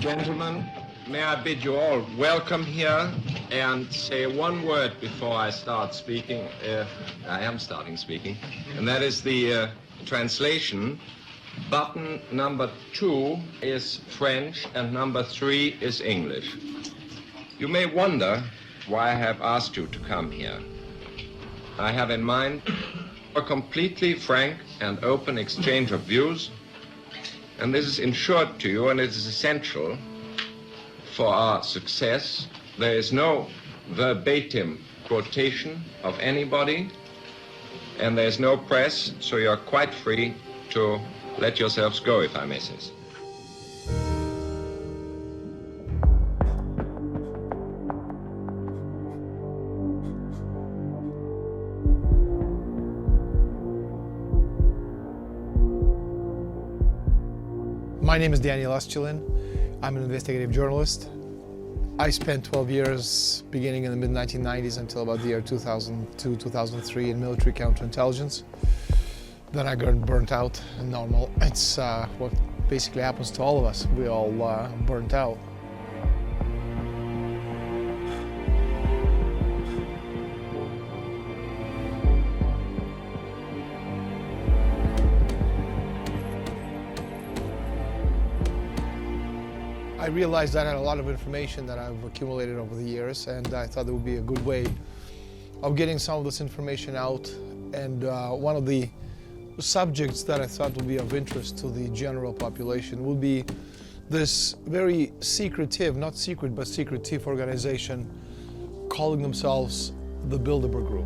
gentlemen, may I bid you all welcome here and say one word before I start speaking. I am starting speaking, and that is the translation. Button number 2 is French and number 3 is English. You may wonder why I have asked you to come here. I have in mind a completely frank and open exchange of views, and this is ensured to you, and it is essential for our success. There is no verbatim quotation of anybody, and there is no press, so you're quite free to let yourselves go, if I may say so. My name is Daniel Aschilin. I'm an investigative journalist. I spent 12 years, beginning in the mid-1990s until about the year 2002, 2003 in military counterintelligence. Then I got burnt out, and normal. It's what basically happens to all of us. We all burnt out. I realized I had a lot of information that I've accumulated over the years, and I thought there would be a good way of getting some of this information out. And one of the subjects that I thought would be of interest to the general population would be this very secretive, not secret, but secretive organization calling themselves the Bilderberg Group.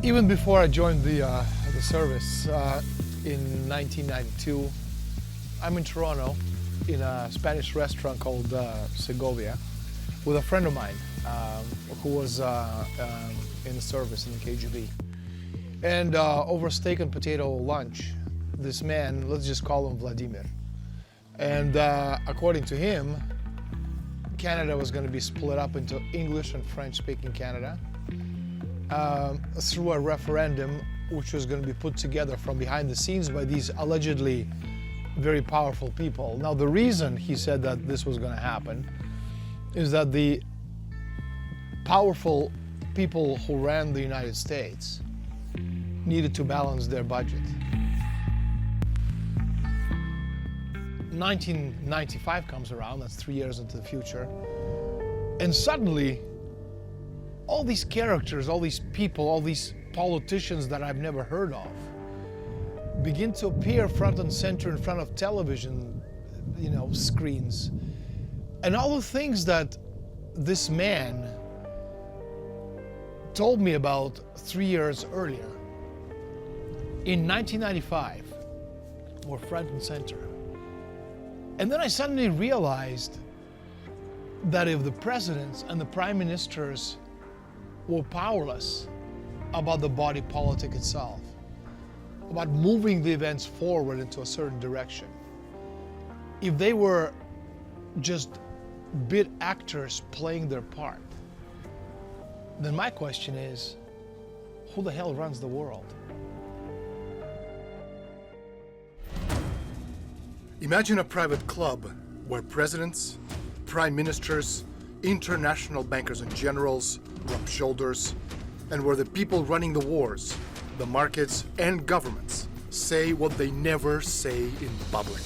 Even before I joined the service in 1992, I'm in Toronto in a Spanish restaurant called Segovia with a friend of mine who was in the service in the KGB. And over steak and potato lunch, this man, let's just call him Vladimir. And according to him, Canada was going to be split up into English and French-speaking Canada. Through a referendum which was going to be put together from behind the scenes by these allegedly very powerful people. Now, the reason he said that this was going to happen is that the powerful people who ran the United States needed to balance their budget. 1995 comes around, that's 3 years into the future, and suddenly all these characters, all these people, all these politicians that I've never heard of begin to appear front and center in front of television, screens. And all the things that this man told me about 3 years earlier, in 1995, were front and center. And then I suddenly realized that if the presidents and the prime ministers were powerless about the body politic itself, about moving the events forward into a certain direction, if they were just bit actors playing their part, then my question is, who the hell runs the world? Imagine a private club where presidents, prime ministers, international bankers and generals rub shoulders, and where the people running the wars, the markets and governments say what they never say in public.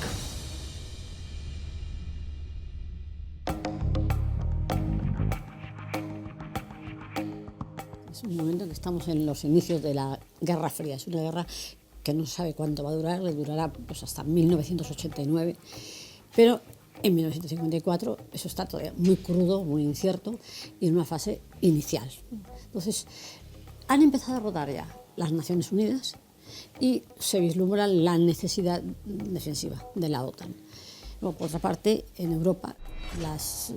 Es un momento que estamos en los inicios de la Guerra Fría. Es una guerra que no se sabe cuánto va a durar, le durará pues, hasta 1989, pero en 1954 eso está todavía muy crudo, muy incierto y en una fase inicial. Entonces, han empezado a rodar ya las Naciones Unidas y se vislumbra la necesidad defensiva de la OTAN. Luego, por otra parte, en Europa, las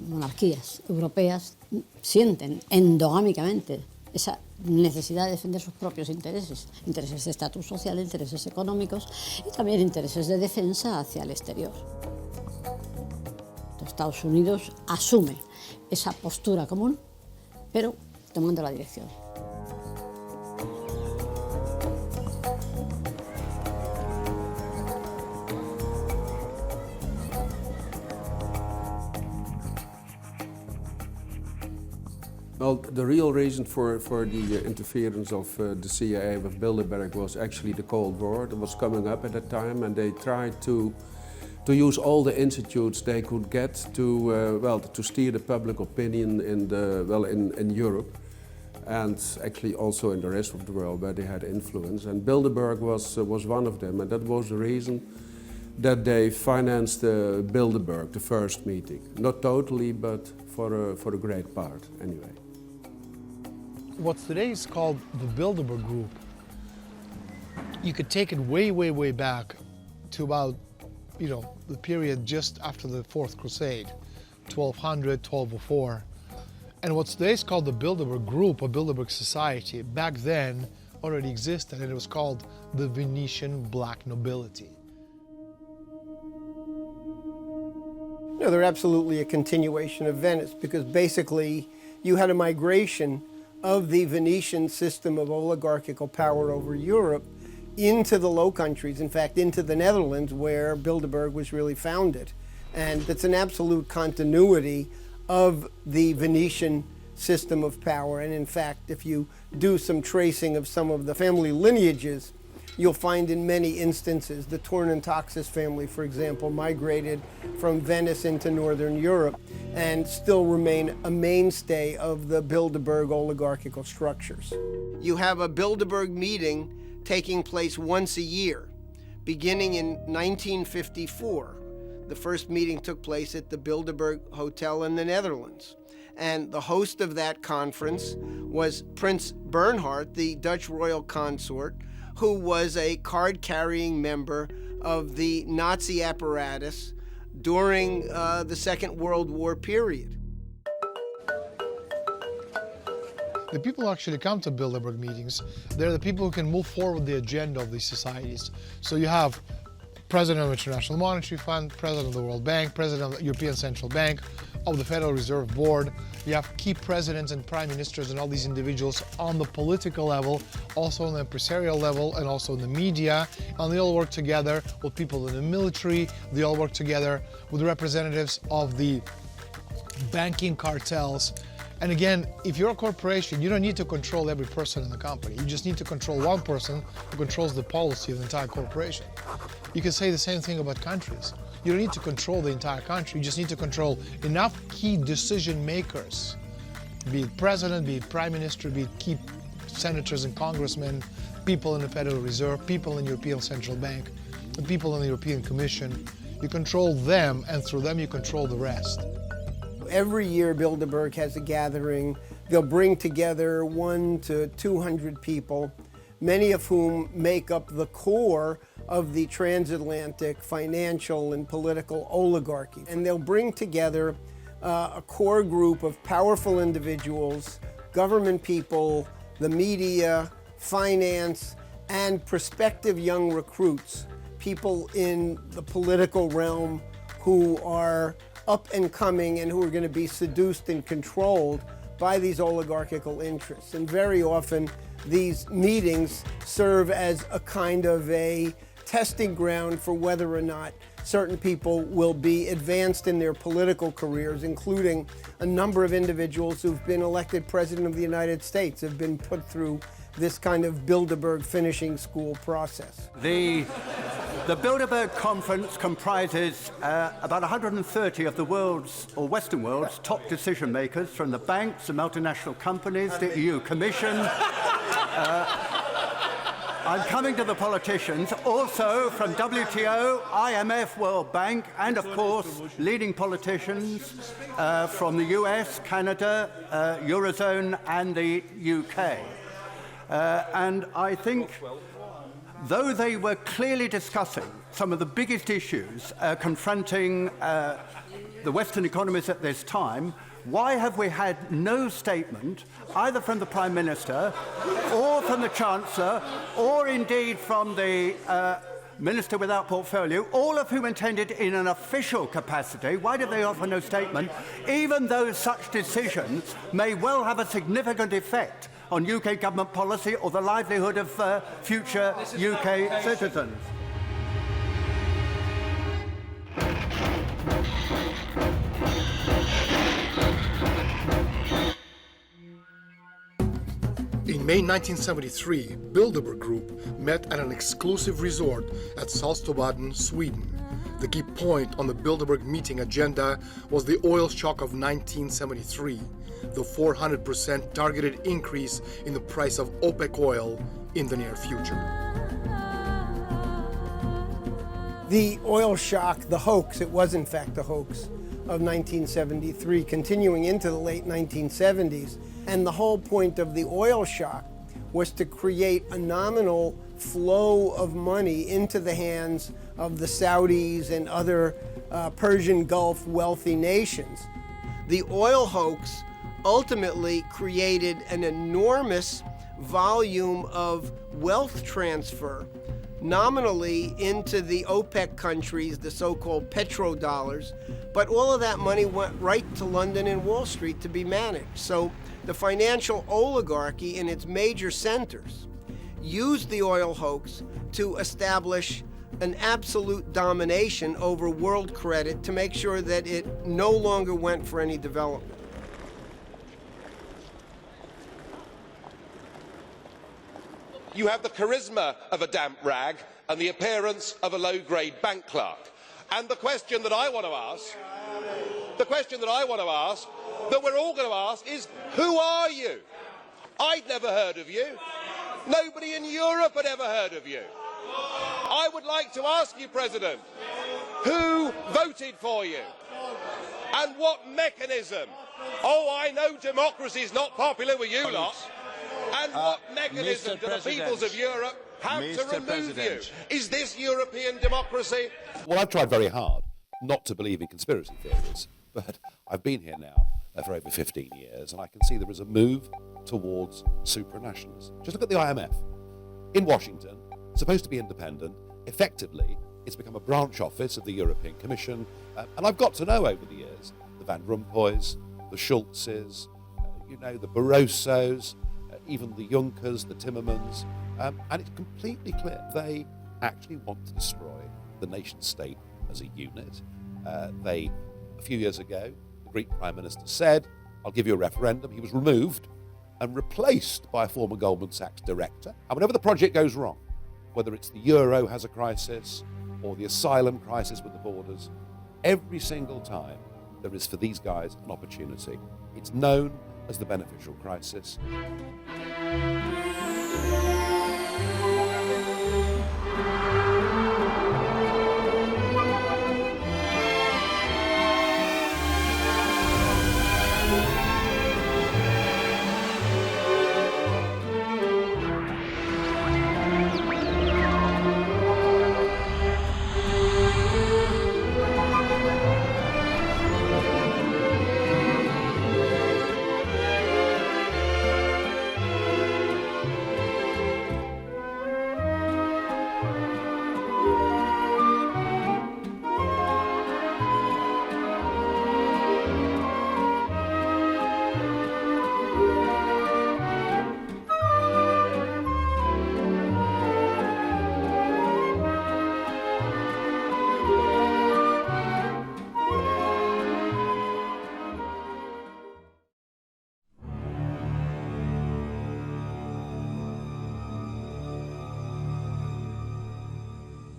monarquías europeas sienten endogámicamente esa necesidad de defender sus propios intereses, intereses de estatus social, intereses económicos y también intereses de defensa hacia el exterior. Estados Unidos asume esa postura común, pero tomando la dirección. Well, the real reason for the interference of the CIA with Bilderberg was actually the Cold War that was coming up at that time, and they tried to use all the institutes they could get to steer the public opinion in Europe, and actually also in the rest of the world where they had influence. And Bilderberg was one of them, and that was the reason that they financed Bilderberg, the first meeting. Not totally, but for a great part anyway. What today is called the Bilderberg Group, you could take it way, way, way back to about, the period just after the Fourth Crusade, 1200, 1204. And what's today is called the Bilderberg Group or Bilderberg Society, back then already existed, and it was called the Venetian Black Nobility. No, they're absolutely a continuation of Venice, because basically you had a migration of the Venetian system of oligarchical power over Europe into the Low Countries, in fact, into the Netherlands, where Bilderberg was really founded. And that's an absolute continuity of the Venetian system of power. And in fact, if you do some tracing of some of the family lineages, you'll find in many instances the Tornantaxis family, for example, migrated from Venice into Northern Europe and still remain a mainstay of the Bilderberg oligarchical structures. You have a Bilderberg meeting taking place once a year, beginning in 1954. The first meeting took place at the Bilderberg Hotel in the Netherlands. And the host of that conference was Prince Bernhard, the Dutch royal consort, who was a card-carrying member of the Nazi apparatus during the Second World War period. The people who actually come to Bilderberg meetings, they're the people who can move forward the agenda of these societies. So you have President of the International Monetary Fund, President of the World Bank, President of the European Central Bank, of the Federal Reserve Board. You have key presidents and prime ministers and all these individuals on the political level, also on the empresarial level, and also in the media. And they all work together with people in the military. They all work together with representatives of the banking cartels. And again, if you're a corporation, you don't need to control every person in the company. You just need to control one person who controls the policy of the entire corporation. You can say the same thing about countries. You don't need to control the entire country. You just need to control enough key decision makers, be it president, be it prime minister, be it key senators and congressmen, people in the Federal Reserve, people in the European Central Bank, and people in the European Commission. You control them, and through them you control the rest. Every year Bilderberg has a gathering. They'll bring together 100 to 200 people, many of whom make up the core of the transatlantic financial and political oligarchy. And they'll bring together a core group of powerful individuals, government people, the media, finance, and prospective young recruits, people in the political realm who are up and coming and who are going to be seduced and controlled by these oligarchical interests. And very often these meetings serve as a kind of a testing ground for whether or not certain people will be advanced in their political careers, including a number of individuals who've been elected President of the United States have been put through this kind of Bilderberg finishing school process. They The Bilderberg conference comprises about 130 of the world's, or Western world's, top decision makers, from the banks, the multinational companies, the EU Commission. I'm coming to the politicians, also from WTO, IMF, World Bank, and of course, leading politicians from the US, Canada, Eurozone, and the UK. And I think, though they were clearly discussing some of the biggest issues confronting the Western economies at this time, why have we had no statement, either from the Prime Minister, or from the Chancellor, or indeed from the Minister without portfolio, all of whom attended in an official capacity? Why did they offer no statement, even though such decisions may well have a significant effect on UK government policy or the livelihood of future UK citizens? In May 1973, Bilderberg Group met at an exclusive resort at Saltsjöbaden, Sweden. The key point on the Bilderberg meeting agenda was the oil shock of 1973, the 400% targeted increase in the price of OPEC oil in the near future. The oil shock, the hoax, it was in fact a hoax, of 1973, continuing into the late 1970s. And the whole point of the oil shock was to create a nominal flow of money into the hands of the Saudis and other Persian Gulf wealthy nations. The oil hoax ultimately created an enormous volume of wealth transfer nominally into the OPEC countries, the so-called petrodollars, but all of that money went right to London and Wall Street to be managed. So the financial oligarchy in its major centers used the oil hoax to establish an absolute domination over world credit to make sure that it no longer went for any development. You have the charisma of a damp rag and the appearance of a low-grade bank clerk. And the question that I want to ask, that we're all going to ask is, who are you? I'd never heard of you. Nobody in Europe had ever heard of you. I would like to ask you, President, who voted for you? And what mechanism? Oh, I know democracy is not popular with you lot. And what mechanism do the peoples of Europe have to remove you? Is this European democracy? Well, I've tried very hard not to believe in conspiracy theories, but I've been here now for over 15 years, and I can see there is a move towards supranationalism. Just look at the IMF. In Washington, supposed to be independent, effectively, it's become a branch office of the European Commission, and I've got to know over the years the Van Rompuys, the Schultzes, the Barrosos, even the Junckers, the Timmermans, and it's completely clear they actually want to destroy the nation-state as a unit. A few years ago, the Greek Prime Minister said, I'll give you a referendum. He was removed and replaced by a former Goldman Sachs director. And whenever the project goes wrong, whether it's the euro has a crisis or the asylum crisis with the borders, every single time there is for these guys an opportunity. It's known as the beneficial crisis.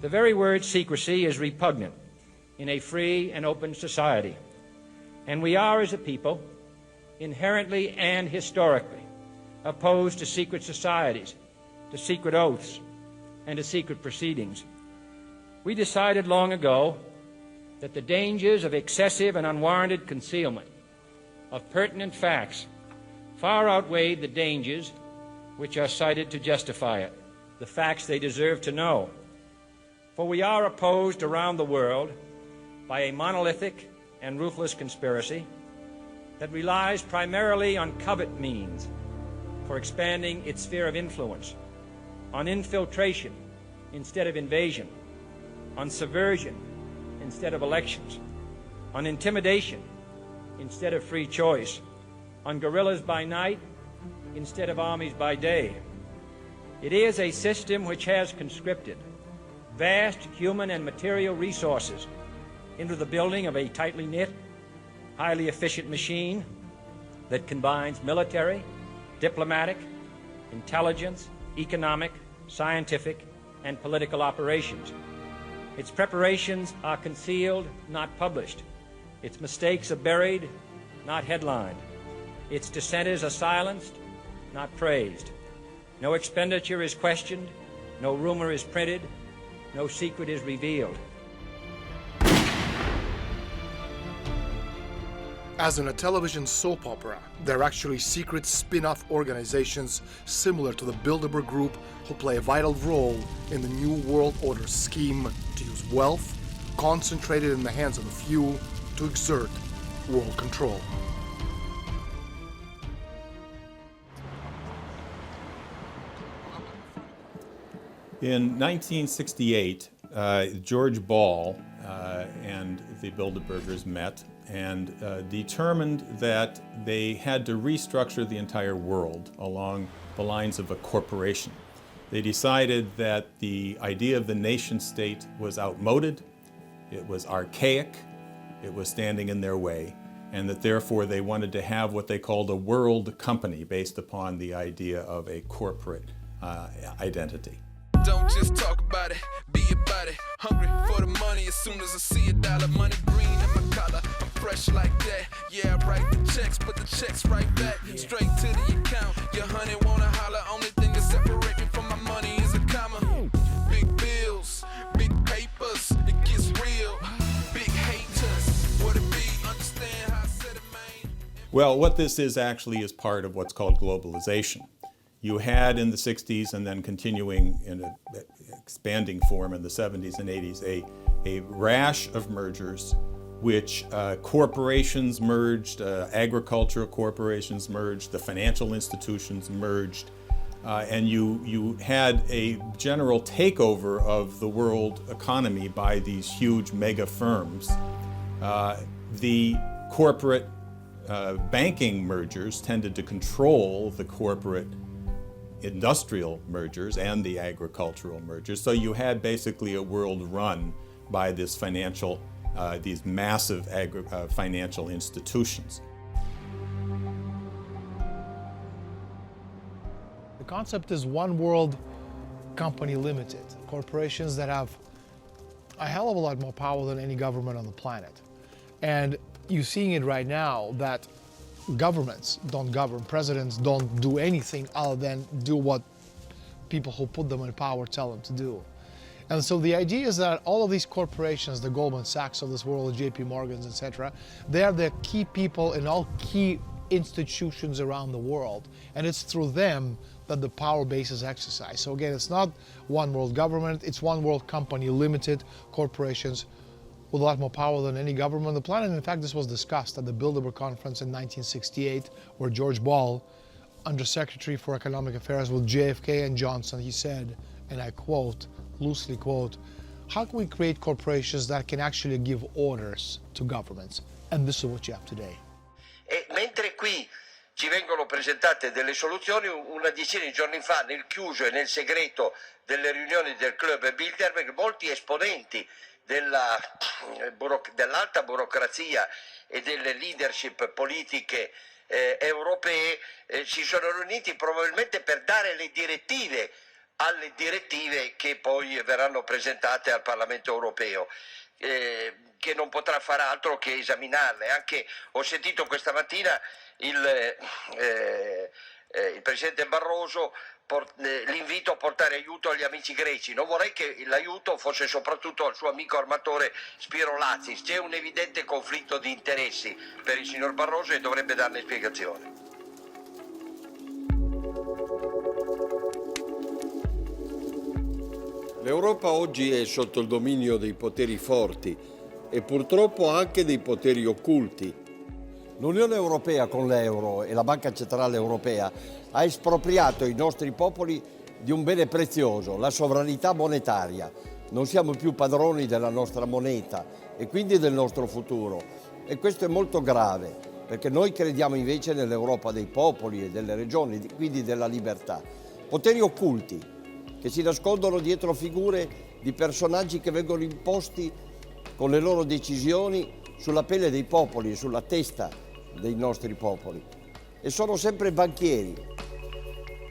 The very word secrecy is repugnant in a free and open society, and we are, as a people, inherently and historically opposed to secret societies, to secret oaths, and to secret proceedings. We decided long ago that the dangers of excessive and unwarranted concealment of pertinent facts far outweighed the dangers which are cited to justify it, the facts they deserve to know. For we are opposed around the world by a monolithic and ruthless conspiracy that relies primarily on covert means for expanding its sphere of influence, on infiltration instead of invasion, on subversion instead of elections, on intimidation instead of free choice, on guerrillas by night instead of armies by day. It is a system which has conscripted vast human and material resources into the building of a tightly knit, highly efficient machine that combines military, diplomatic, intelligence, economic, scientific, and political operations. Its preparations are concealed, not published. Its mistakes are buried, not headlined. Its dissenters are silenced, not praised. No expenditure is questioned, no rumor is printed, no secret is revealed. As in a television soap opera, there are actually secret spin-off organizations similar to the Bilderberg Group who play a vital role in the New World Order scheme to use wealth concentrated in the hands of a few to exert world control. In 1968, George Ball and the Bilderbergers met and determined that they had to restructure the entire world along the lines of a corporation. They decided that the idea of the nation state was outmoded, it was archaic, it was standing in their way, and that therefore they wanted to have what they called a world company based upon the idea of a corporate identity. Don't just talk about it, be about it. Hungry for the money as soon as I see a dollar. Money green in my collar, I'm fresh like that. Yeah, I write the checks, put the checks right back. Straight to the account, your honey wanna holler. Only thing that separate me from my money is a comma. Big bills, big papers, it gets real. Big haters, what it be, understand how I said it, man. Well, what this is actually is part of what's called globalization. You had in the 60s and then continuing in an expanding form in the 70s and 80s a rash of mergers which corporations merged, agricultural corporations merged, the financial institutions merged, and you had a general takeover of the world economy by these huge mega firms. The corporate banking mergers tended to control the corporate industrial mergers and the agricultural mergers. So you had basically a world run by this financial, these massive financial institutions. The concept is one world company limited. Corporations that have a hell of a lot more power than any government on the planet. And you're seeing it right now that governments don't govern, presidents don't do anything other than do what people who put them in power tell them to do. And so the idea is that all of these corporations, the Goldman Sachs of this world, the JP Morgans, etc., they are the key people in all key institutions around the world. And it's through them that the power base is exercised. So again, it's not one world government, it's one world company, limited corporations with a lot more power than any government on the planet. In fact, this was discussed at the Bilderberg Conference in 1968, where George Ball, Undersecretary for Economic Affairs with JFK and Johnson, he said, and I quote, loosely quote, how can we create corporations that can actually give orders to governments? And this is what you have today. E mentre qui ci vengono presentate delle soluzioni, una decina di giorni fa, nel chiuso e nel segreto delle riunioni del club Bilderberg, molti esponenti dell'alta burocrazia e delle leadership politiche europee si sono riuniti probabilmente per dare le direttive alle direttive che poi verranno presentate al Parlamento europeo, che non potrà fare altro che esaminarle. Anche ho sentito questa mattina il Presidente Barroso l'invito a portare aiuto agli amici greci. Non vorrei che l'aiuto fosse soprattutto al suo amico armatore Spiro Lazis. C'è un evidente conflitto di interessi per il signor Barroso e dovrebbe darne spiegazione. L'Europa oggi è sotto il dominio dei poteri forti e purtroppo anche dei poteri occulti. L'Unione Europea con l'euro e la Banca Centrale Europea ha espropriato i nostri popoli di un bene prezioso, la sovranità monetaria. Non siamo più padroni della nostra moneta e quindi del nostro futuro. E questo è molto grave, perché noi crediamo invece nell'Europa dei popoli e delle regioni, quindi della libertà. Poteri occulti che si nascondono dietro figure di personaggi che vengono imposti con le loro decisioni sulla pelle dei popoli e sulla testa dei nostri popoli. E sono sempre banchieri.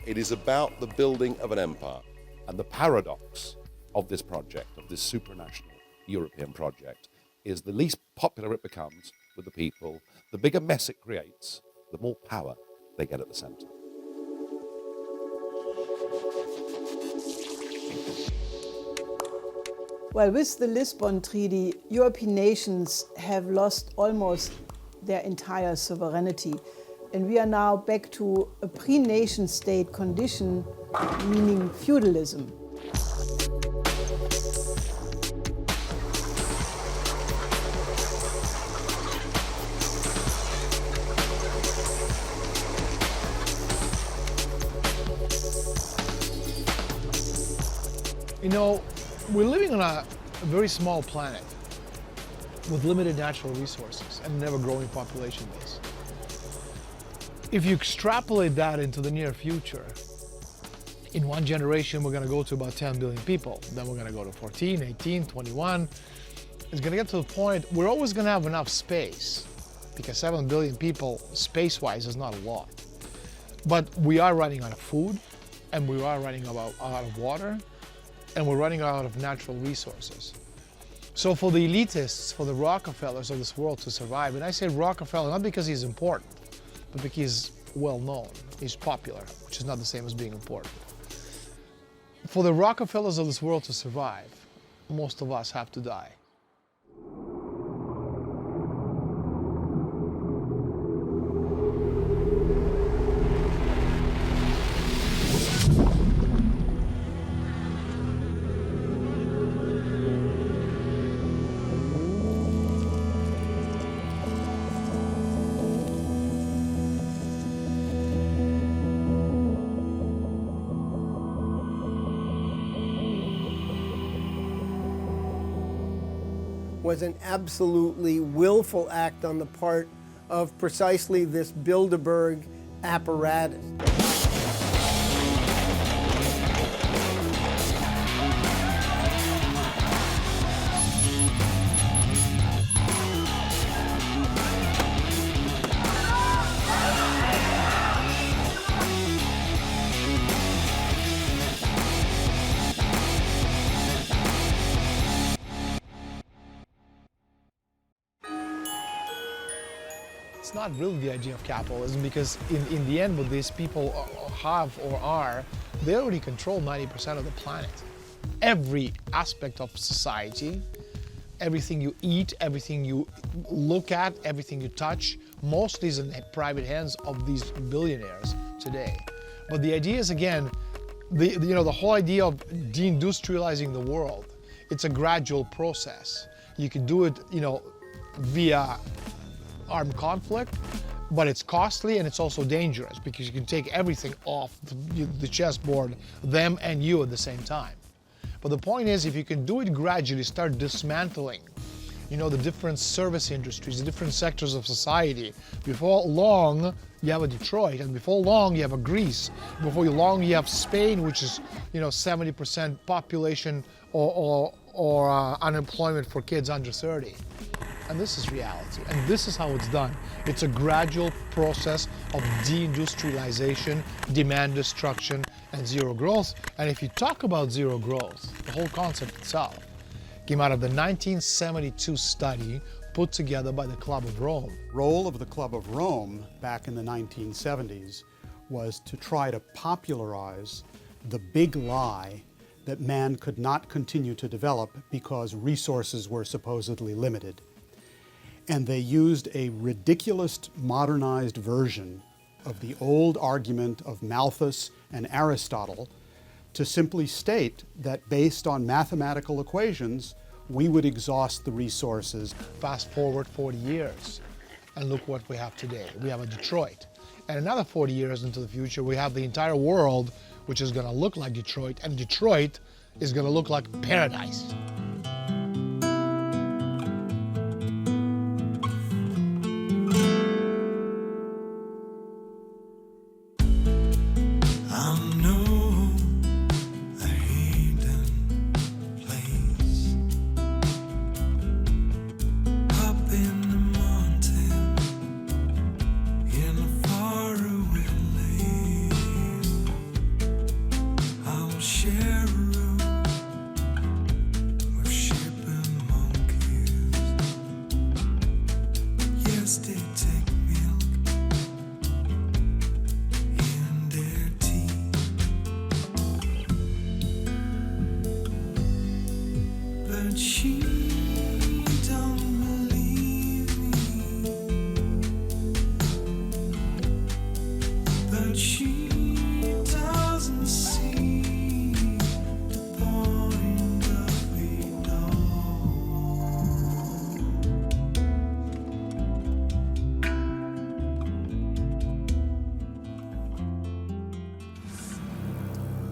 It is about the building of an empire. And the paradox of this project, of this supranational European project, is the least popular it becomes with the people, the bigger mess it creates, the more power they get at the center. Well, with the Lisbon Treaty, European nations have lost almost their entire sovereignty. And we are now back to a pre-nation state condition, meaning feudalism. You know, we're living on a very small planet with limited natural resources and an ever-growing population base. If you extrapolate that into the near future, in one generation we're going to go to about 10 billion people, then we're going to go to 14, 18, 21. It's going to get to the point we're always going to have enough space, because 7 billion people space-wise is not a lot. But we are running out of food, and we are running out of water, and we're running out of natural resources. So for the elitists, for the Rockefellers of this world to survive, and I say Rockefeller not because he's important, but because he's well known, he's popular, which is not the same as being important. For the Rockefellers of this world to survive, most of us have to die. Was an absolutely willful act on the part of precisely this Bilderberg apparatus. It's not really the idea of capitalism, because in the end what these people have or are, they already control 90% of the planet. Every aspect of society, everything you eat, everything you look at, everything you touch, mostly is in the private hands of these billionaires today. But the idea is, again, the whole idea of deindustrializing the world, it's a gradual process. You can do it, via armed conflict, but it's costly and it's also dangerous, because you can take everything off the chessboard, them and you at the same time. But the point is, if you can do it gradually, start dismantling, the different service industries, the different sectors of society, before long you have a Detroit, and before long you have a Greece, before long you have Spain, which is 70% population or unemployment for kids under 30. And this is reality. And this is how it's done. It's a gradual process of deindustrialization, demand destruction, and zero growth. And if you talk about zero growth, the whole concept itself came out of the 1972 study put together by the Club of Rome. Role of the Club of Rome back in the 1970s was to try to popularize the big lie that man could not continue to develop because resources were supposedly limited. And they used a ridiculous modernized version of the old argument of Malthus and Aristotle to simply state that based on mathematical equations, we would exhaust the resources. Fast forward 40 years, and look what we have today. We have a Detroit. And another 40 years into the future, we have the entire world, which is going to look like Detroit, and Detroit is going to look like paradise.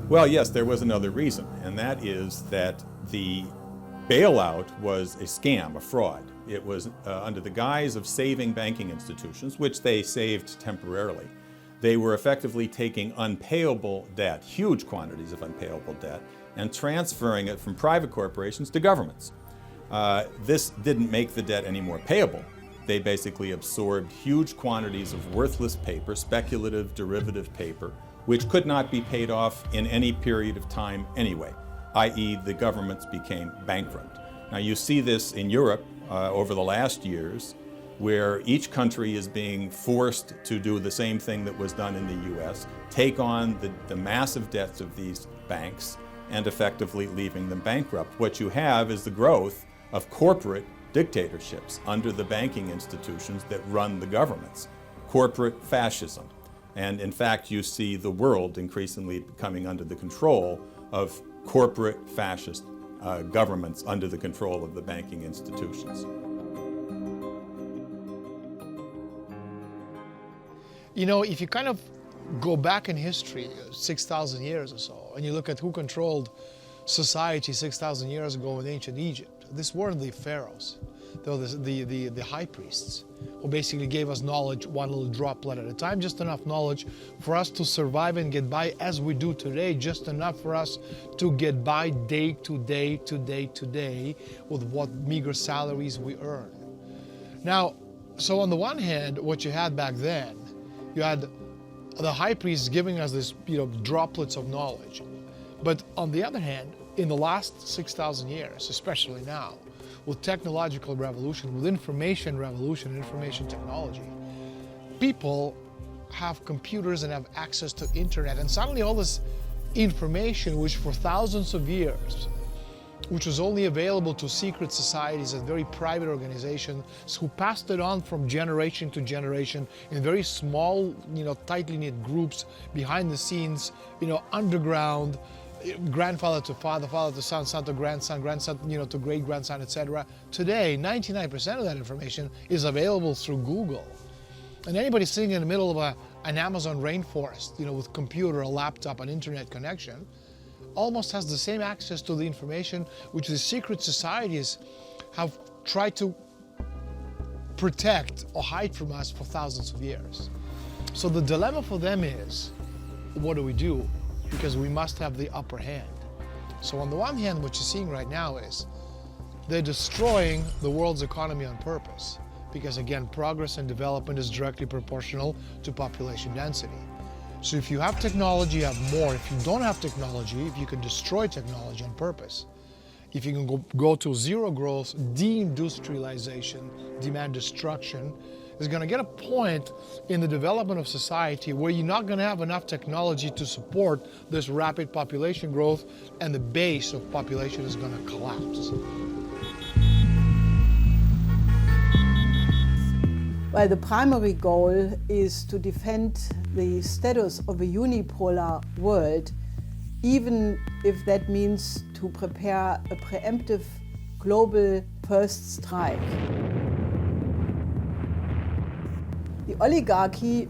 Well, yes, there was another reason, and that is that the bailout was a scam, a fraud. It was under the guise of saving banking institutions, which they saved temporarily. They were effectively taking unpayable debt, huge quantities of unpayable debt, and transferring it from private corporations to governments. This didn't make the debt any more payable. They basically absorbed huge quantities of worthless paper, speculative derivative paper, which could not be paid off in any period of time anyway, i.e. the governments became bankrupt. Now you see this in Europe over the last years, where each country is being forced to do the same thing that was done in the US, take on the massive debts of these banks and effectively leaving them bankrupt. What you have is the growth of corporate dictatorships under the banking institutions that run the governments, corporate fascism. And in fact, you see the world increasingly coming under the control of corporate fascist governments under the control of the banking institutions. You know, if you kind of go back in history, 6,000 years or so, and you look at who controlled society 6,000 years ago in ancient Egypt, this weren't the pharaohs. They were the high priests, who basically gave us knowledge one little droplet at a time, just enough knowledge for us to survive and get by as we do today, just enough for us to get by day to day to day to day with what meager salaries we earn. Now, so on the one hand, what you had back then, you had the high priests giving us this, droplets of knowledge. But on the other hand, in the last 6,000 years, especially now, with technological revolution, with information revolution, information technology, people have computers and have access to internet, and suddenly all this information, which for thousands of years, which was only available to secret societies and very private organizations who passed it on from generation to generation in very small, tightly knit groups behind the scenes, underground, grandfather to father, father to son, son to grandson, grandson, to great-grandson, etc. Today, 99% of that information is available through Google. And anybody sitting in the middle of an Amazon rainforest, with computer, a laptop, an internet connection, almost has the same access to the information which the secret societies have tried to protect or hide from us for thousands of years. So the dilemma for them is, what do we do? Because we must have the upper hand. So on the one hand, what you're seeing right now is they're destroying the world's economy on purpose. Because again, progress and development is directly proportional to population density. So if you have technology, you have more. If you don't have technology, if you can destroy technology on purpose, if you can go to zero growth, deindustrialization, demand destruction, is going to get a point in the development of society where you're not going to have enough technology to support this rapid population growth, and the base of population is going to collapse. Well, the primary goal is to defend the status of a unipolar world, even if that means to prepare a preemptive global first strike. The oligarchy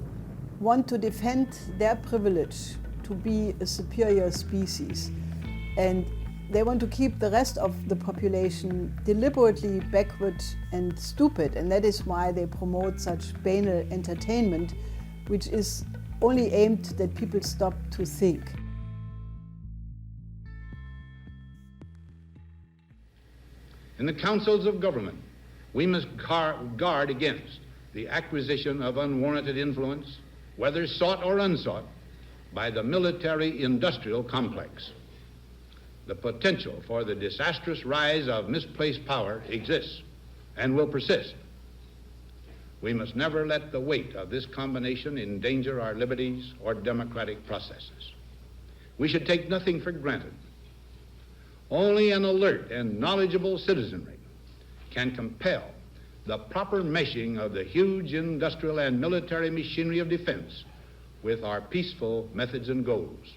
want to defend their privilege to be a superior species, and they want to keep the rest of the population deliberately backward and stupid, and that is why they promote such banal entertainment, which is only aimed that people stop to think. In the councils of government, we must guard against the acquisition of unwarranted influence, whether sought or unsought, by the military-industrial complex. The potential for the disastrous rise of misplaced power exists and will persist. We must never let the weight of this combination endanger our liberties or democratic processes. We should take nothing for granted. Only an alert and knowledgeable citizenry can compel the proper meshing of the huge industrial and military machinery of defense with our peaceful methods and goals,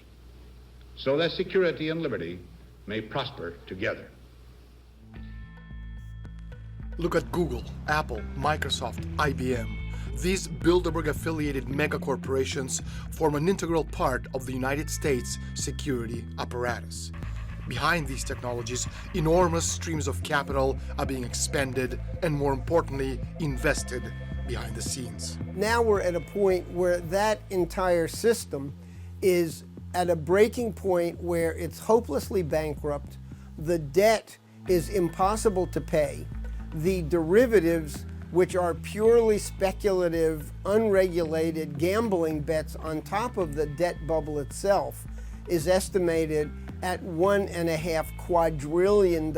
so that security and liberty may prosper together. Look at Google, Apple, Microsoft, IBM. These Bilderberg-affiliated megacorporations form an integral part of the United States security apparatus. Behind these technologies, enormous streams of capital are being expended and, more importantly, invested behind the scenes. Now we're at a point where that entire system is at a breaking point where it's hopelessly bankrupt, the debt is impossible to pay, the derivatives, which are purely speculative, unregulated gambling bets on top of the debt bubble itself, is estimated at $1.5 quadrillion,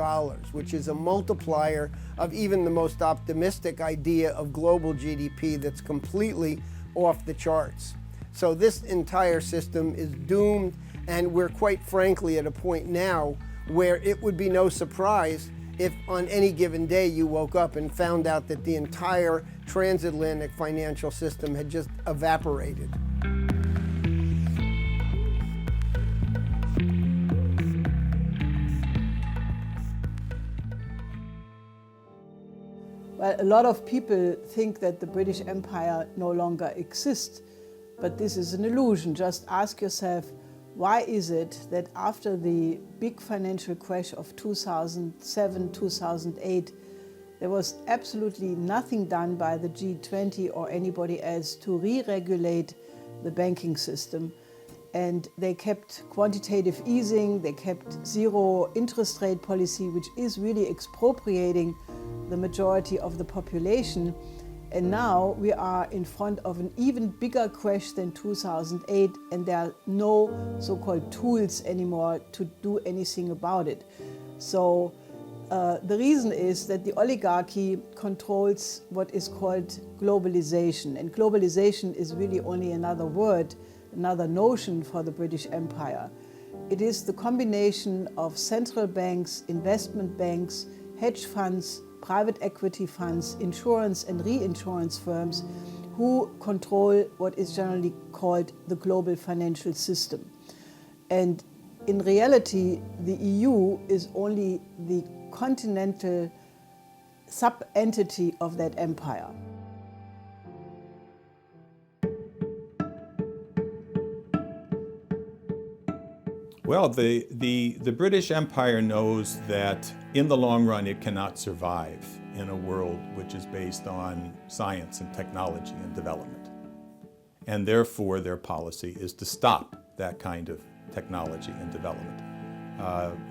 which is a multiplier of even the most optimistic idea of global GDP that's completely off the charts. So this entire system is doomed, and we're quite frankly at a point now where it would be no surprise if on any given day you woke up and found out that the entire transatlantic financial system had just evaporated. Well, a lot of people think that the British Empire no longer exists, but this is an illusion. Just ask yourself, why is it that after the big financial crash of 2007, 2008, there was absolutely nothing done by the G20 or anybody else to re-regulate the banking system? And they kept quantitative easing, they kept zero interest rate policy, which is really expropriating the majority of the population. And now we are in front of an even bigger crash than 2008, and there are no so-called tools anymore to do anything about it. So the reason is that the oligarchy controls what is called globalization. And globalization is really only another word, another notion for the British Empire. It is the combination of central banks, investment banks, hedge funds, private equity funds, insurance and reinsurance firms who control what is generally called the global financial system. And in reality, the EU is only the continental sub-entity of that empire. Well, the British Empire knows that in the long run it cannot survive in a world which is based on science and technology and development. And therefore their policy is to stop that kind of technology and development.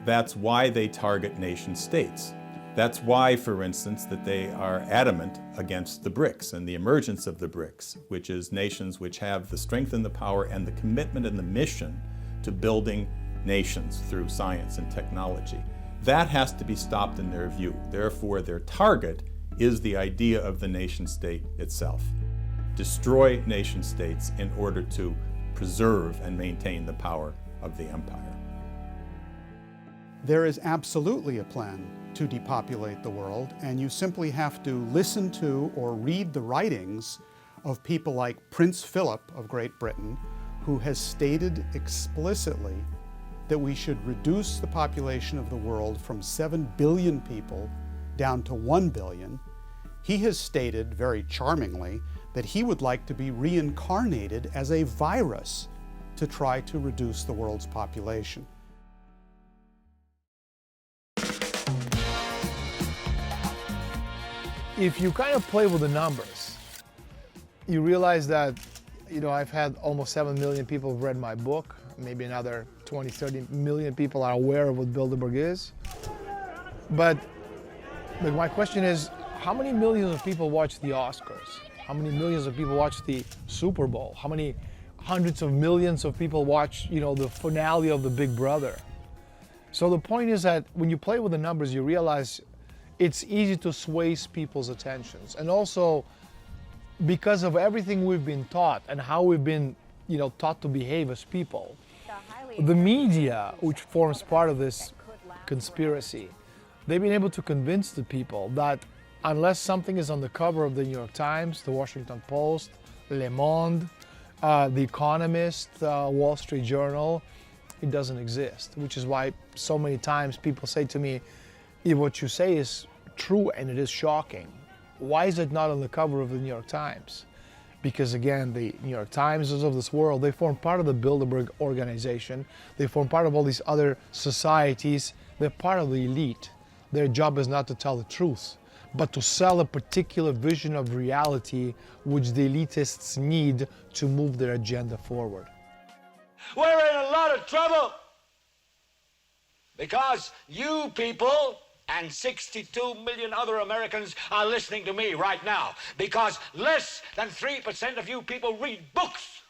That's why they target nation states. That's why, for instance, that they are adamant against the BRICS and the emergence of the BRICS, which is nations which have the strength and the power and the commitment and the mission to building nations through science and technology. That has to be stopped in their view. Therefore, their target is the idea of the nation state itself. Destroy nation states in order to preserve and maintain the power of the empire. There is absolutely a plan to depopulate the world, and you simply have to listen to or read the writings of people like Prince Philip of Great Britain, who has stated explicitly that we should reduce the population of the world from 7 billion people down to 1 billion. He has stated very charmingly that he would like to be reincarnated as a virus to try to reduce the world's population. If you kind of play with the numbers, you realize that, I've had almost 7 million people have read my book. Maybe another 20, 30 million people are aware of what Bilderberg is. But my question is, how many millions of people watch the Oscars? How many millions of people watch the Super Bowl? How many hundreds of millions of people watch, the finale of the Big Brother? So the point is that when you play with the numbers, you realize it's easy to sway people's attentions. And also, because of everything we've been taught and how we've been, taught to behave as people, the media, which forms part of this conspiracy, they've been able to convince the people that unless something is on the cover of the New York Times, the Washington Post, Le Monde, The Economist, Wall Street Journal, it doesn't exist. Which is why so many times people say to me, if what you say is true and it is shocking, why is it not on the cover of the New York Times? Because again, the New York Times of this world, they form part of the Bilderberg organization. They form part of all these other societies. They're part of the elite. Their job is not to tell the truth, but to sell a particular vision of reality which the elitists need to move their agenda forward. We're in a lot of trouble because you people and 62 million other Americans are listening to me right now, because less than 3% of you people read books,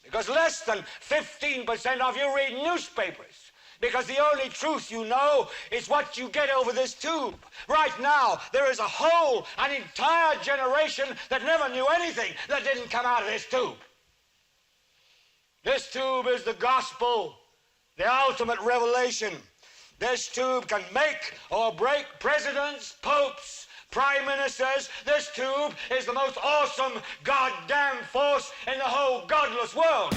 because less than 15% of you read newspapers, because the only truth you know is what you get over this tube. Right now, there is an entire generation that never knew anything that didn't come out of this tube. This tube is the gospel, the ultimate revelation. This tube can make or break presidents, popes, prime ministers. This tube is the most awesome goddamn force in the whole godless world.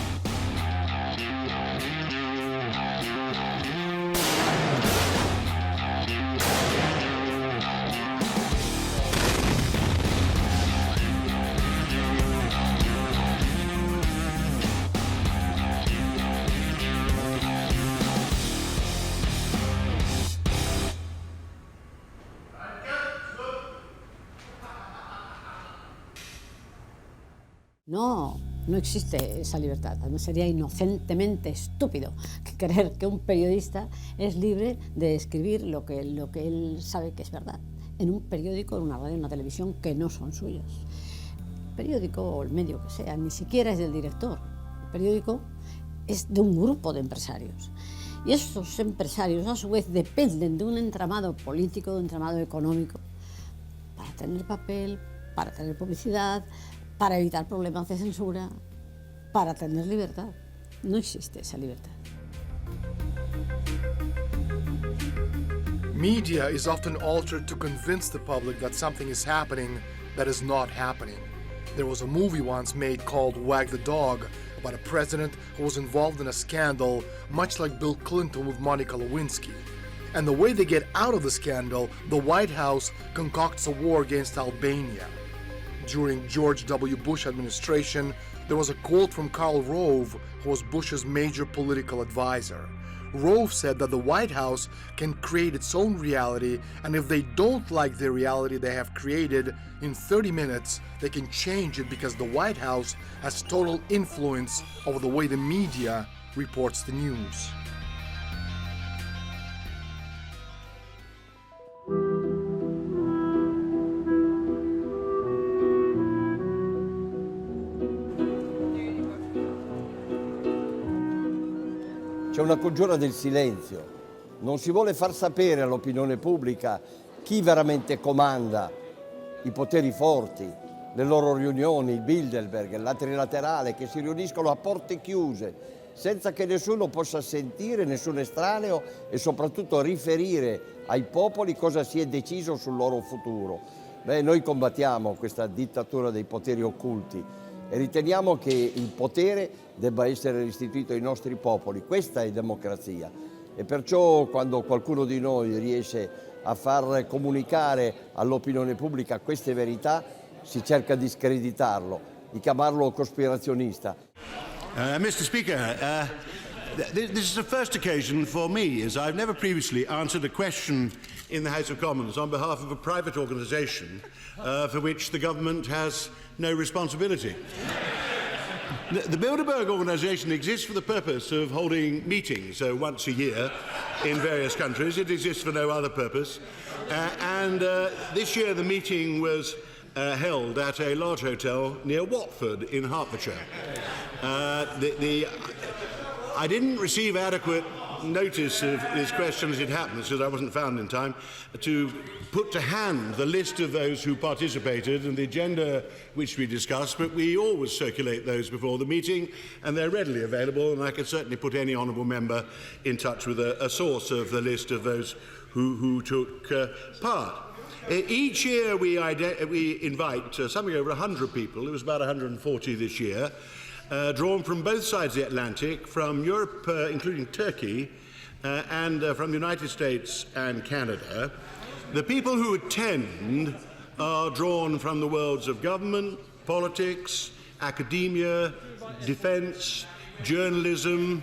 No existe esa libertad. Además sería inocentemente estúpido creer que un periodista es libre de escribir lo que él sabe que es verdad en un periódico, en una radio, en una televisión que no son suyos. El periódico o el medio que sea ni siquiera es del director. El periódico es de un grupo de empresarios. Y esos empresarios a su vez dependen de un entramado político, de un entramado económico para tener papel, para tener publicidad, para evitar problemas de censura, para tener libertad. No existe esa libertad. Media is often altered to convince the public that something is happening that is not happening. There was a movie once made called Wag the Dog about a president who was involved in a scandal much like Bill Clinton with Monica Lewinsky. And the way they get out of the scandal, the White House concocts a war against Albania. During George W. Bush administration, there was a quote from Karl Rove, who was Bush's major political advisor. Rove said that the White House can create its own reality, and if they don't like the reality they have created, in 30 minutes they can change it because the White House has total influence over the way the media reports the news. c'è una congiura del silenzio. Non si vuole far sapere all'opinione pubblica chi veramente comanda, i poteri forti, le loro riunioni, il Bilderberg, la trilaterale, che si riuniscono a porte chiuse, senza che nessuno possa sentire, nessun estraneo, e soprattutto riferire ai popoli cosa si è deciso sul loro futuro. Noi combattiamo questa dittatura dei poteri occulti e riteniamo che il potere debba essere restituito ai nostri popoli. Questa è democrazia. E perciò quando qualcuno di noi riesce a far comunicare all'opinione pubblica queste verità, si cerca di screditarlo, di chiamarlo cospirazionista. Mr. Speaker, this is the first occasion for me, as I've never previously answered a question in the House of Commons on behalf of a private organisation for which the government has no responsibility. The Bilderberg organisation exists for the purpose of holding meetings once a year in various countries. It exists for no other purpose. This year the meeting was held at a large hotel near Watford in Hertfordshire. I didn't receive adequate notice of this question as it happens, because I wasn't found in time to put to hand the list of those who participated and the agenda which we discussed, but we always circulate those before the meeting and they're readily available, and I can certainly put any honourable member in touch with a source of the list of those who took part. Each year we invite something over 100 people. It was about 140 this year. Drawn from both sides of the Atlantic, from Europe, including Turkey, and from the United States and Canada. The people who attend are drawn from the worlds of government, politics, academia, defence, journalism.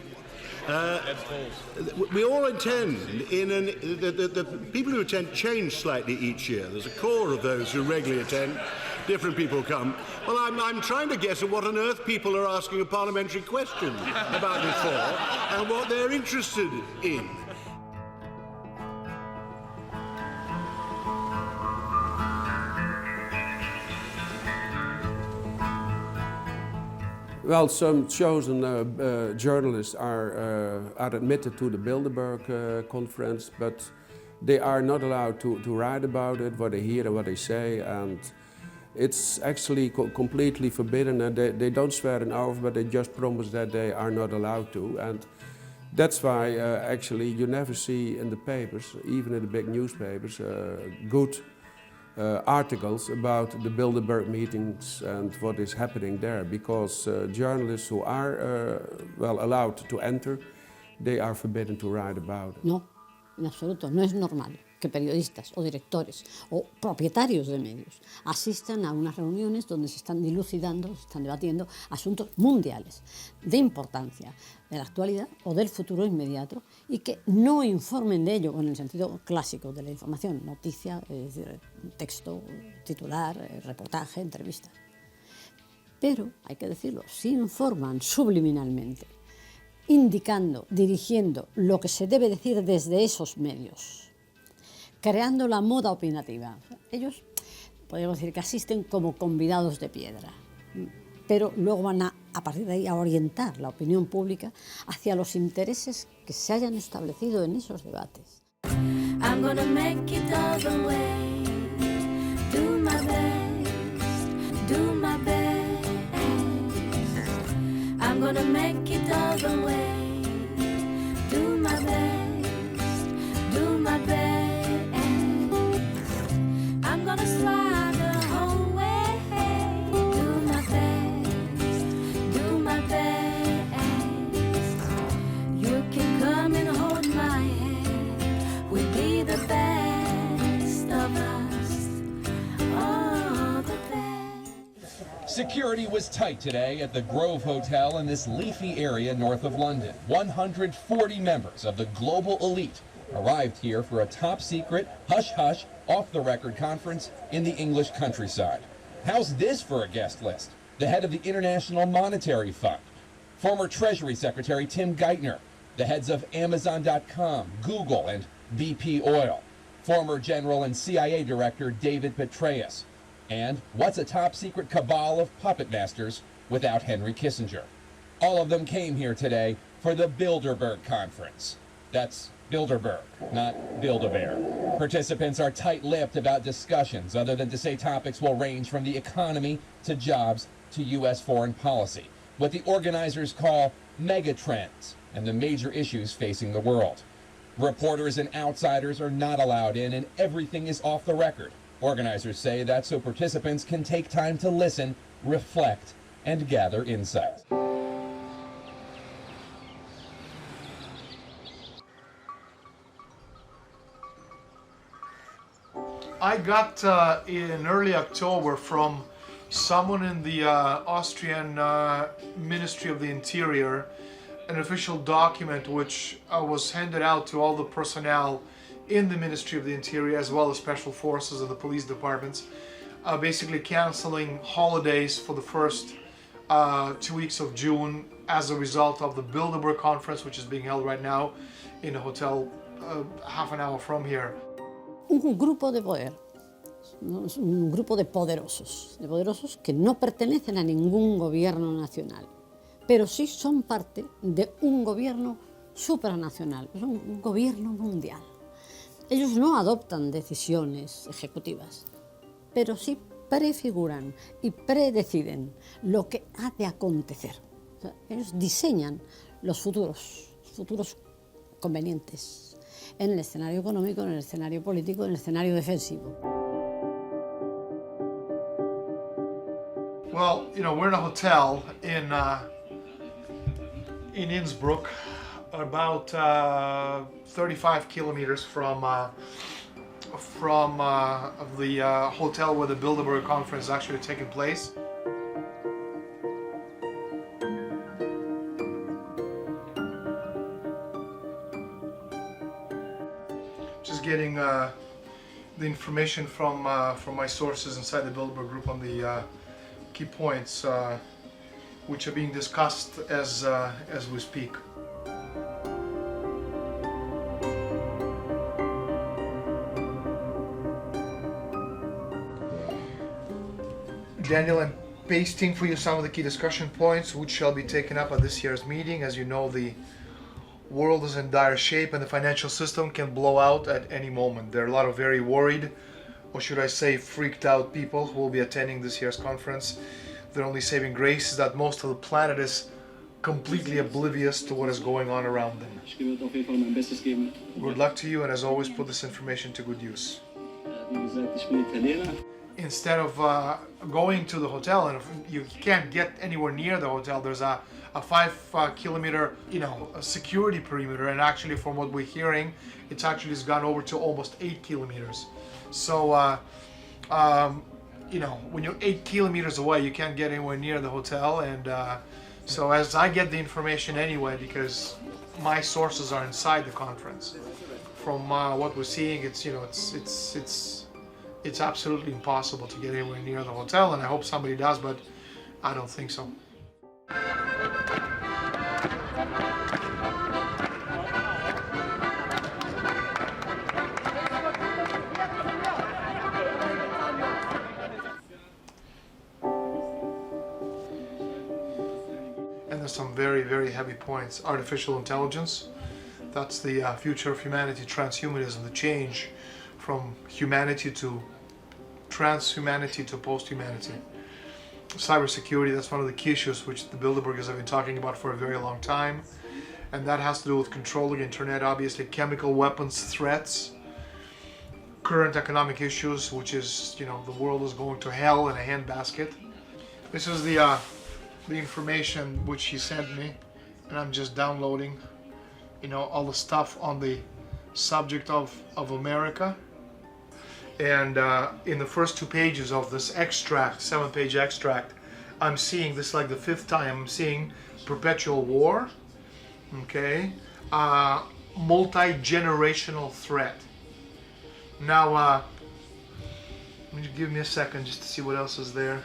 We all attend the people who attend change slightly each year. There's a core of those who regularly attend. Different people come. Well, I'm trying to guess at what on earth people are asking a parliamentary question about this for and what they're interested in. Well, some chosen journalists are admitted to the Bilderberg conference, but they are not allowed to write about it, what they hear and what they say, and it's actually completely forbidden, and they don't swear an oath, but they just promise that they are not allowed to. And that's why actually you never see in the papers, even in the big newspapers, good articles about the Bilderberg meetings and what is happening there, because journalists who are allowed to enter, they are forbidden to write about it. No, en absoluto, no es normal que periodistas o directores o propietarios de medios asistan a unas reuniones donde se están dilucidando, se están debatiendo asuntos mundiales de importancia de la actualidad o del futuro inmediato y que no informen de ello en el sentido clásico de la información, noticia, es decir, texto, titular, reportaje, entrevista. Pero, hay que decirlo, sí informan subliminalmente, indicando, dirigiendo lo que se debe decir desde esos medios, creando la moda opinativa. Ellos, podríamos decir que asisten como convidados de piedra, pero luego van a partir de ahí a orientar la opinión pública hacia los intereses que se hayan establecido en esos debates. I'm gonna make it all the way, do my best, do my best. I'm gonna make it all the way, do my best, do my best. I'm gonna slide the whole way, do my best, do my best. You can come and hold my hand, we'll be the best of us, oh, the best. Security was tight today at the Grove Hotel in this leafy area north of London. 140 members of the global elite arrived here for a top-secret, hush-hush, off-the-record conference in the English countryside. How's this for a guest list? The head of the International Monetary Fund, former Treasury Secretary Tim Geithner, the heads of Amazon.com, Google, and BP Oil, former General and CIA Director David Petraeus, and what's a top-secret cabal of puppet masters without Henry Kissinger? All of them came here today for the Bilderberg Conference. That's Bilderberg, not Bilderberg. Participants are tight-lipped about discussions, other than to say topics will range from the economy to jobs to U.S. foreign policy, what the organizers call megatrends and the major issues facing the world. Reporters and outsiders are not allowed in, and everything is off the record. Organizers say that so participants can take time to listen, reflect, and gather insight. I got in early October from someone in the Austrian Ministry of the Interior an official document which was handed out to all the personnel in the Ministry of the Interior, as well as special forces and the police departments, basically canceling holidays for the first 2 weeks of June as a result of the Bilderberg conference, which is being held right now in a hotel half an hour from here. Un grupo de poder, un grupo de poderosos que no pertenecen a ningún gobierno nacional, pero sí son parte de un gobierno supranacional, un gobierno mundial. Ellos no adoptan decisiones ejecutivas, pero sí prefiguran y predeciden lo que ha de acontecer. O sea, ellos diseñan los futuros convenientes en el escenario económico, en el escenario político, en el escenario defensivo. Well, you know, we're in a hotel in Innsbruck, about 35 kilometers from the hotel where the Bilderberg conference is actually taking place. Just getting the information from my sources inside the Bilderberg group on the key points which are being discussed as we speak. Daniel, I'm pasting for you some of the key discussion points which shall be taken up at this year's meeting. As you know, the world is in dire shape and the financial system can blow out at any moment. There are a lot of very worried, or should I say freaked out people who will be attending this year's conference. Their only saving grace is that most of the planet is completely oblivious to what is going on around them. Good luck to you, and as always, put this information to good use. Instead of going to the hotel, and if you can't get anywhere near the hotel, there's a 5 kilometer, security perimeter, and actually from what we're hearing, it's actually has gone over to almost 8 kilometers. So, when you're 8 kilometers away, you can't get anywhere near the hotel, and so as I get the information anyway, because my sources are inside the conference, from what we're seeing, it's absolutely impossible to get anywhere near the hotel, and I hope somebody does, but I don't think so. And there's some very, very heavy points. Artificial intelligence, that's the future of humanity. Transhumanism, the change from humanity to transhumanity to post-humanity. Cybersecurity, that's one of the key issues which the Bilderbergers have been talking about for a very long time. And that has to do with controlling internet, obviously chemical weapons threats, current economic issues, which is, the world is going to hell in a handbasket. This is the information which he sent me, and I'm just downloading, all the stuff on the subject of America. And in the first 2 pages of this extract, 7-page extract, I'm seeing this like the 5th time I'm seeing perpetual war, okay, multi-generational threat. Now, give me a second just to see what else is there.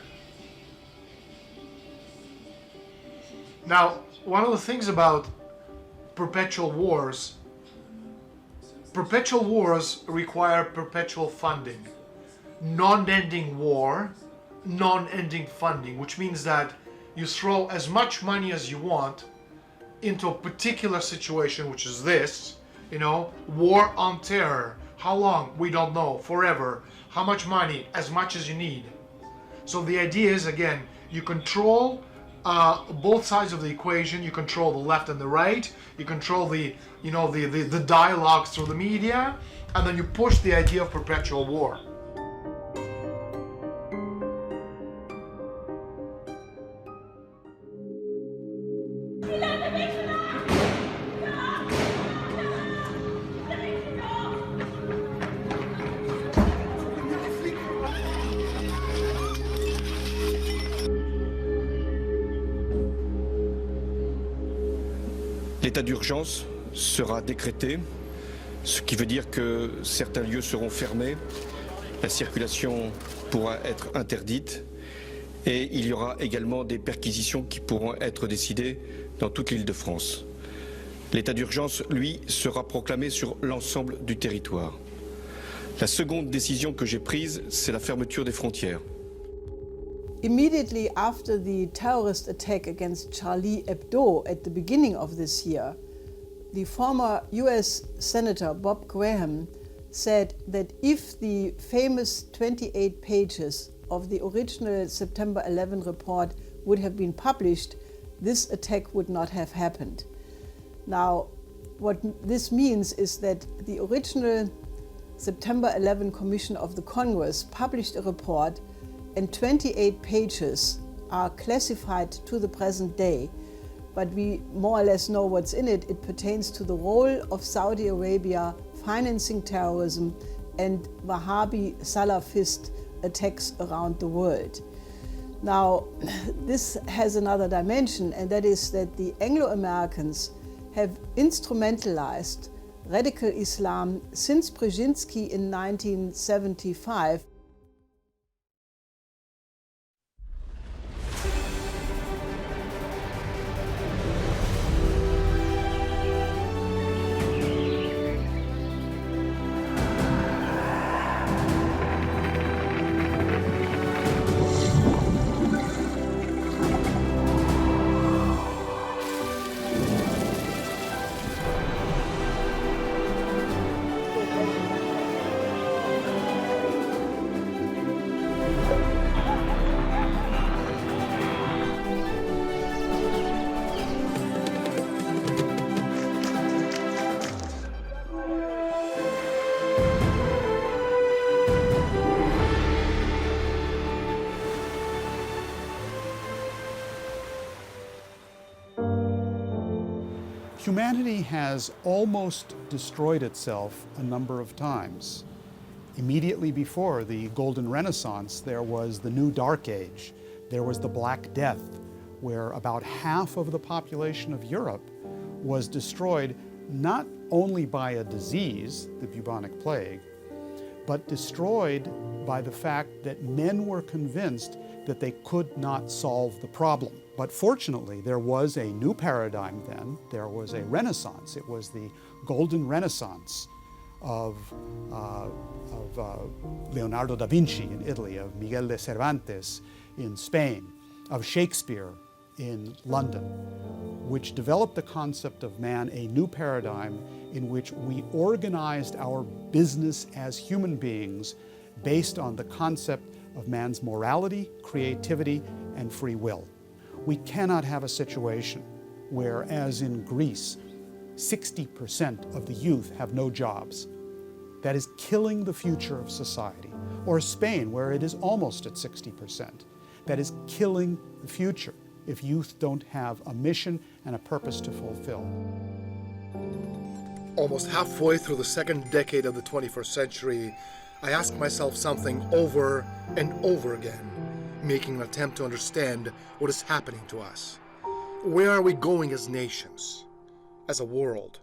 Now, one of the things about perpetual wars require perpetual funding. Non-ending war, non-ending funding, which means that you throw as much money as you want into a particular situation, which is this, you know, war on terror. How long? We don't know. Forever. How much money? As much as you need. So the idea is, again, you control both sides of the equation. You control the left and the right. You control the, you know, the dialogues through the media, and then you push the idea of perpetual war. L'état d'urgence sera décrété, ce qui veut dire que certains lieux seront fermés, la circulation pourra être interdite et il y aura également des perquisitions qui pourront être décidées dans toute l'Île-de-France. L'état d'urgence, lui, sera proclamé sur l'ensemble du territoire. La seconde décision que j'ai prise, c'est la fermeture des frontières. Immediately after the terrorist attack against Charlie Hebdo at the beginning of this year, the former US Senator Bob Graham said that if the famous 28 pages of the original September 11 report would have been published, this attack would not have happened. Now, what this means is that the original September 11 Commission of the Congress published a report, and 28 pages are classified to the present day, but we more or less know what's in it. It pertains to the role of Saudi Arabia financing terrorism and Wahhabi Salafist attacks around the world. Now, this has another dimension, and that is that the Anglo-Americans have instrumentalized radical Islam since Brzezinski in 1975. Humanity has almost destroyed itself a number of times. Immediately before the Golden Renaissance, there was the New Dark Age. There was the Black Death, where about half of the population of Europe was destroyed not only by a disease, the bubonic plague, but destroyed by the fact that men were convinced that they could not solve the problem. But fortunately, there was a new paradigm then. There was a renaissance. It was the Golden Renaissance of Leonardo da Vinci in Italy, of Miguel de Cervantes in Spain, of Shakespeare in London, which developed the concept of man, a new paradigm in which we organized our business as human beings based on the concept of man's morality, creativity, and free will. We cannot have a situation where, as in Greece, 60% of the youth have no jobs. That is killing the future of society. Or Spain, where it is almost at 60%. That is killing the future if youth don't have a mission and a purpose to fulfill. Almost halfway through the second decade of the 21st century, I ask myself something over and over again, making an attempt to understand what is happening to us. Where are we going as nations, as a world?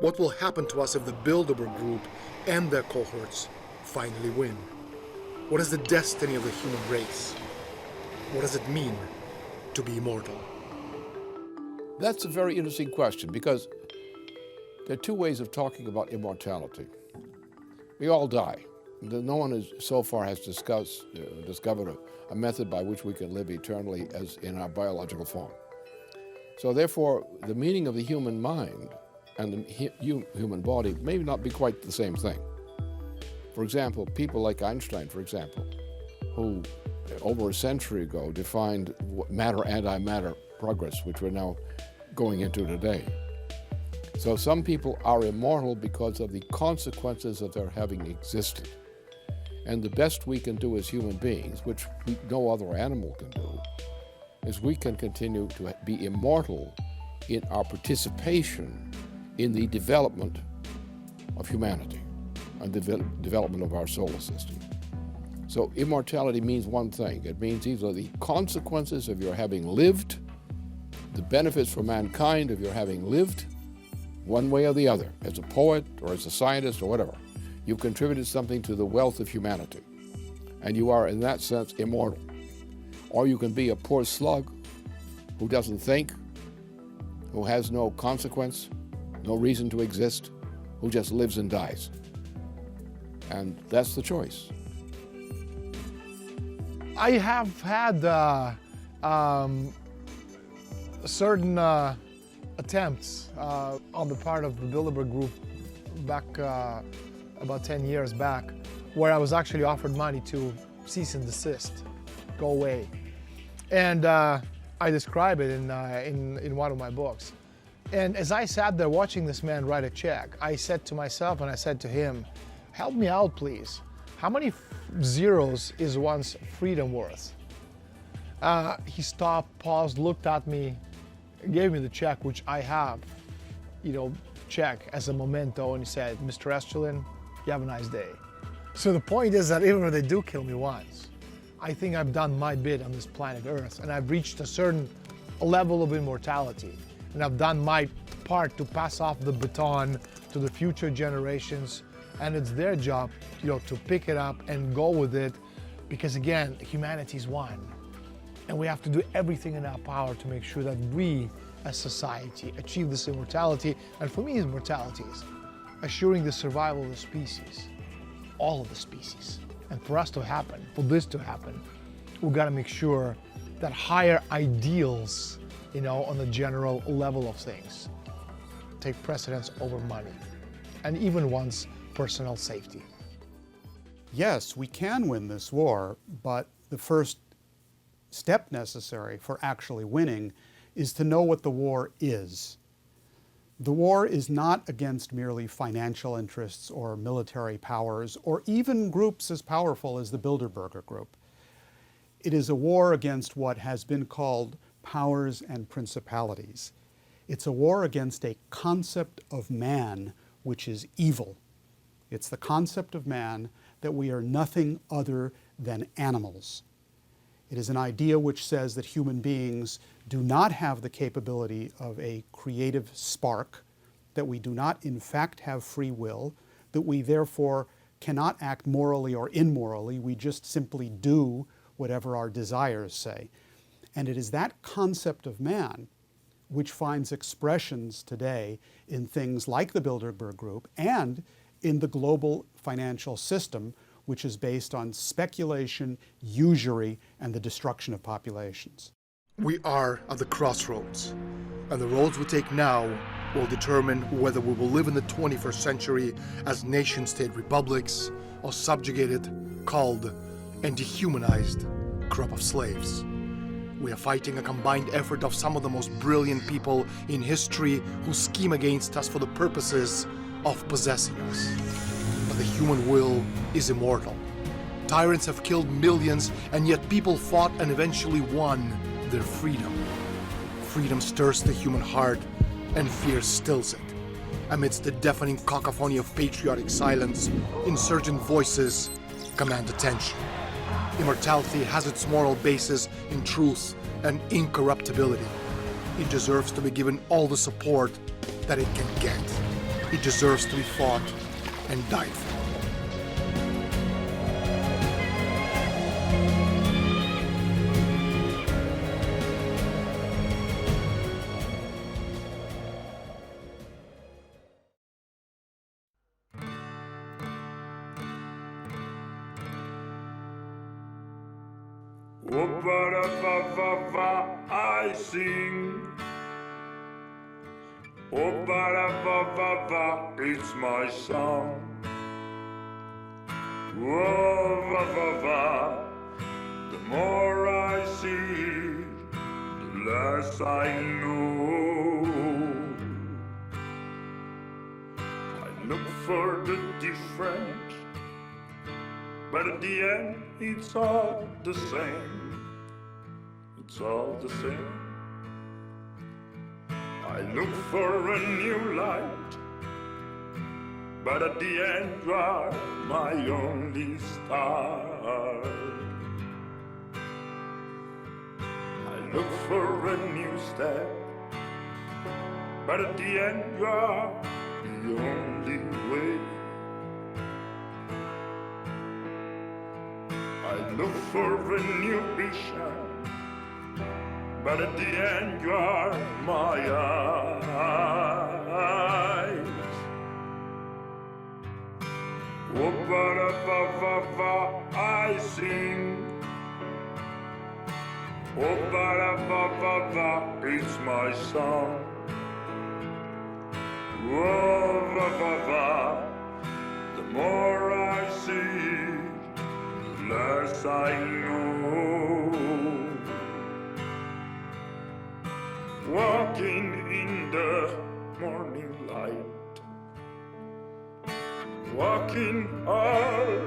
What will happen to us if the Bilderberg group and their cohorts finally win? What is the destiny of the human race? What does it mean to be immortal? That's a very interesting question, because there are two ways of talking about immortality. We all die. No one so far has discovered a method by which we can live eternally as in our biological form. So therefore, the meaning of the human mind and the human body may not be quite the same thing. For example, people like Einstein, for example, who over a century ago defined matter-antimatter progress, which we're now going into today. So some people are immortal because of the consequences of their having existed. And the best we can do as human beings, which no other animal can do, is we can continue to be immortal in our participation in the development of humanity and the development of our solar system. So immortality means one thing. It means either the consequences of your having lived, the benefits for mankind of your having lived, one way or the other, as a poet or as a scientist or whatever. You've contributed something to the wealth of humanity, and you are, in that sense, immortal. Or you can be a poor slug who doesn't think, who has no consequence, no reason to exist, who just lives and dies. And that's the choice. I have had certain attempts on the part of the Bilderberg group back about 10 years back, where I was actually offered money to cease and desist, go away. And I describe it in one of my books. And as I sat there watching this man write a check, I said to myself and I said to him, help me out, please. How many zeros is one's freedom worth? He stopped, paused, looked at me, gave me the check, which I have, check as a memento, and he said, Mr. Estulin, you have a nice day. So the point is that even if they do kill me once, I think I've done my bit on this planet Earth, and I've reached a certain level of immortality, and I've done my part to pass off the baton to the future generations, and it's their job, to pick it up and go with it, because again, humanity's one, and we have to do everything in our power to make sure that we, as society, achieve this immortality. And for me, immortality is assuring the survival of the species, all of the species. And for us to happen, for this to happen, we've got to make sure that higher ideals, on the general level of things, take precedence over money, and even one's personal safety. Yes, we can win this war, but the first step necessary for actually winning is to know what the war is. The war is not against merely financial interests or military powers or even groups as powerful as the Bilderberg group. It is a war against what has been called powers and principalities. It's a war against a concept of man which is evil. It's the concept of man that we are nothing other than animals. It is an idea which says that human beings do not have the capability of a creative spark, that we do not in fact have free will, that we therefore cannot act morally or immorally, we just simply do whatever our desires say. And it is that concept of man which finds expressions today in things like the Bilderberg Group and in the global financial system, which is based on speculation, usury, and the destruction of populations. We are at the crossroads, and the roads we take now will determine whether we will live in the 21st century as nation-state republics or subjugated, culled, and dehumanized crop of slaves. We are fighting a combined effort of some of the most brilliant people in history who scheme against us for the purposes of possessing us. But the human will is immortal. Tyrants have killed millions, and yet people fought and eventually won their freedom. Freedom stirs the human heart, and fear stills it. Amidst the deafening cacophony of patriotic silence, insurgent voices command attention. Immortality has its moral basis in truth and incorruptibility. It deserves to be given all the support that it can get. It deserves to be fought and died for. I sing Oh, ba-da-ba-ba-ba, it's my song. Oh, ba-ba-ba, the more I see, the less I know. I look for the difference, but at the end, it's all the same. It's all the same. I look for a new light, but at the end you are my only star. I look for a new step, but at the end you are the only way. I look for a new vision, but at the end you are my eyes. Oh, ba-da-ba-ba-ba, I sing. Oh, ba-da-ba-ba-ba, it's my song. Oh, ba-ba-ba, the more I see, the less I know. Walking in the morning light, walking all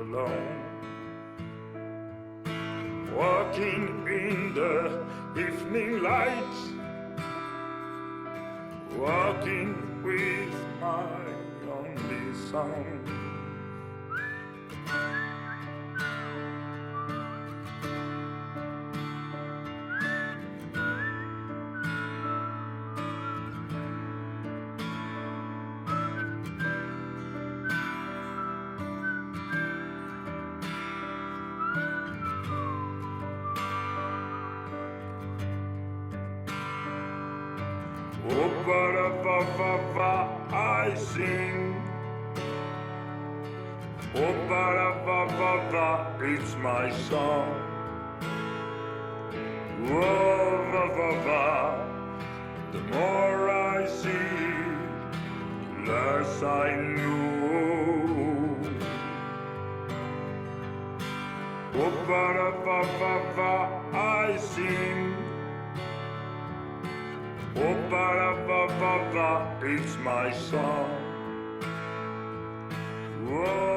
alone, walking in the evening light, walking with my only song. Oh, ba-da-ba-ba-ba, I sing. Oh, ba-da-ba-ba-ba, it's my song. Oh, ba-ba-ba, the more I see, the less I know. Oh, ba-da-ba-ba-ba, I sing. Oh, ba-da-ba-ba-ba, it's my song. Oh.